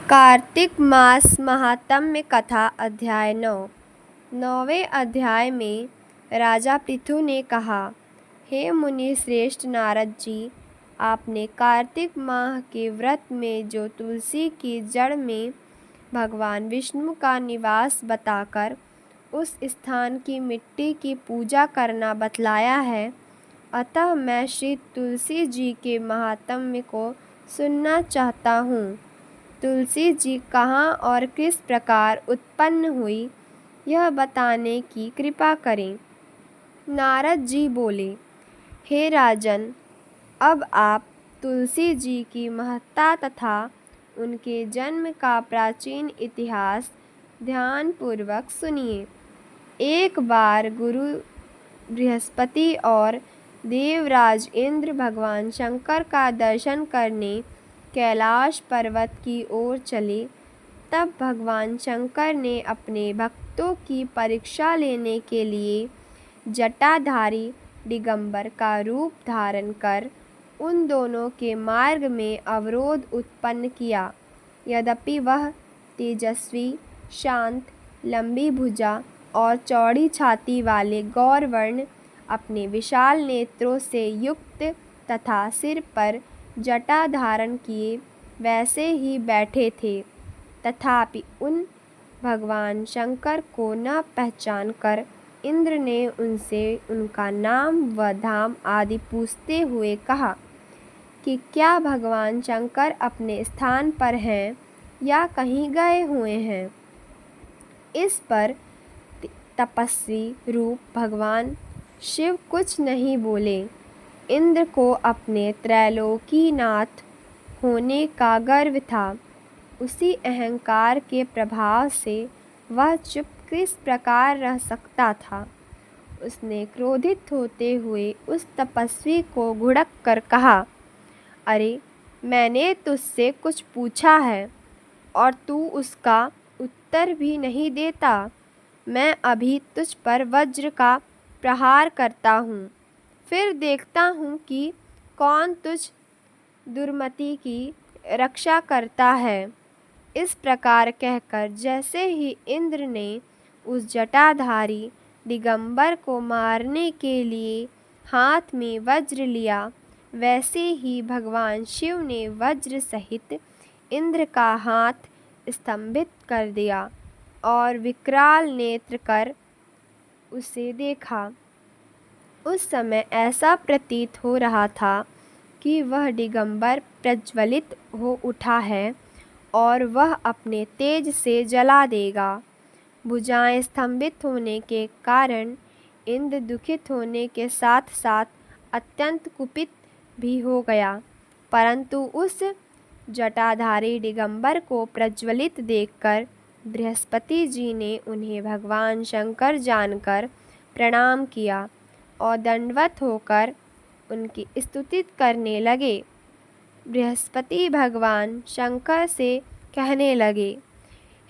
कार्तिक मास महात्म्य कथा अध्याय 9। 9वें अध्याय में राजा पृथु ने कहा, हे मुनि श्रेष्ठ नारद जी, आपने कार्तिक माह के व्रत में जो तुलसी की जड़ में भगवान विष्णु का निवास बताकर उस स्थान की मिट्टी की पूजा करना बतलाया है, अतः मैं श्री तुलसी जी के महात्म्य को सुनना चाहता हूँ। तुलसी जी कहाँ और किस प्रकार उत्पन्न हुई, यह बताने की कृपा करें। नारद जी बोले, हे राजन, अब आप तुलसी जी की महत्ता तथा उनके जन्म का प्राचीन इतिहास ध्यानपूर्वक सुनिए। एक बार गुरु बृहस्पति और देवराज इंद्र भगवान शंकर का दर्शन करने कैलाश पर्वत की ओर चले। तब भगवान शंकर ने अपने भक्तों की परीक्षा लेने के लिए जटाधारी दिगंबर का रूप धारण कर उन दोनों के मार्ग में अवरोध उत्पन्न किया। यद्यपि वह तेजस्वी, शांत, लंबी भुजा और चौड़ी छाती वाले गौरवर्ण अपने विशाल नेत्रों से युक्त तथा सिर पर जटा धारण किए वैसे ही बैठे थे, तथापि उन भगवान शंकर को न पहचान कर इंद्र ने उनसे उनका नाम व धाम आदि पूछते हुए कहा कि क्या भगवान शंकर अपने स्थान पर हैं या कहीं गए हुए हैं। इस पर तपस्वी रूप भगवान शिव कुछ नहीं बोले। इंद्र को अपने त्रैलोकीनाथ होने का गर्व था। उसी अहंकार के प्रभाव से वह चुप किस प्रकार रह सकता था। उसने क्रोधित होते हुए उस तपस्वी को घुड़क कर कहा, अरे, मैंने तुझसे कुछ पूछा है और तू उसका उत्तर भी नहीं देता। मैं अभी तुझ पर वज्र का प्रहार करता हूँ, फिर देखता हूँ कि कौन तुझ दुर्मति की रक्षा करता है। इस प्रकार कहकर जैसे ही इंद्र ने उस जटाधारी दिगंबर को मारने के लिए हाथ में वज्र लिया, वैसे ही भगवान शिव ने वज्र सहित इंद्र का हाथ स्तंभित कर दिया और विकराल नेत्र कर उसे देखा। उस समय ऐसा प्रतीत हो रहा था कि वह दिगंबर प्रज्वलित हो उठा है और वह अपने तेज से जला देगा। भुजाएं स्तंभित होने के कारण इंद्र दुखित होने के साथ साथ अत्यंत कुपित भी हो गया, परंतु उस जटाधारी दिगंबर को प्रज्वलित देखकर बृहस्पति जी ने उन्हें भगवान शंकर जानकर प्रणाम किया और दंडवत होकर उनकी स्तुति करने लगे। बृहस्पति भगवान शंकर से कहने लगे,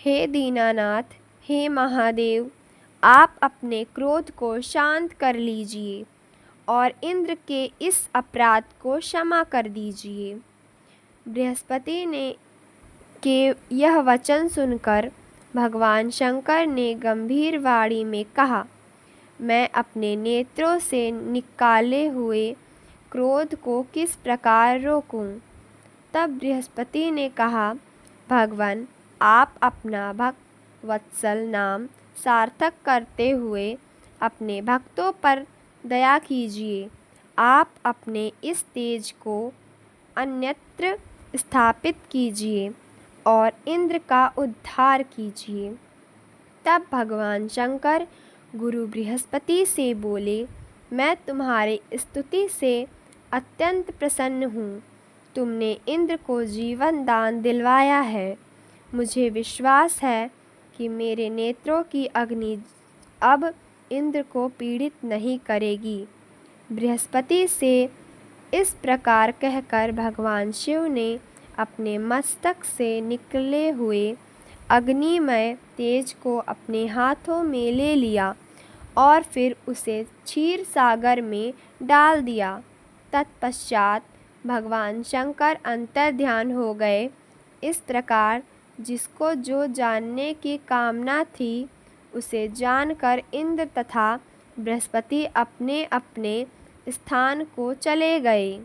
हे दीनानाथ, हे महादेव, आप अपने क्रोध को शांत कर लीजिए और इंद्र के इस अपराध को क्षमा कर दीजिए। बृहस्पति ने के यह वचन सुनकर भगवान शंकर ने गंभीर वाणी में कहा, मैं अपने नेत्रों से निकाले हुए क्रोध को किस प्रकार रोकूं। तब बृहस्पति ने कहा, भगवान, आप अपना भक्त वत्सल नाम सार्थक करते हुए अपने भक्तों पर दया कीजिए। आप अपने इस तेज को अन्यत्र स्थापित कीजिए और इंद्र का उद्धार कीजिए। तब भगवान शंकर गुरु बृहस्पति से बोले, मैं तुम्हारी स्तुति से अत्यंत प्रसन्न हूँ। तुमने इंद्र को जीवन दान दिलवाया है। मुझे विश्वास है कि मेरे नेत्रों की अग्नि अब इंद्र को पीड़ित नहीं करेगी। बृहस्पति से इस प्रकार कहकर भगवान शिव ने अपने मस्तक से निकले हुए अग्निमय तेज को अपने हाथों में ले लिया और फिर उसे क्षीर सागर में डाल दिया। तत्पश्चात भगवान शंकर अंतर्ध्यान हो गए। इस प्रकार जिसको जो जानने की कामना थी उसे जानकर इंद्र तथा बृहस्पति अपने अपने स्थान को चले गए।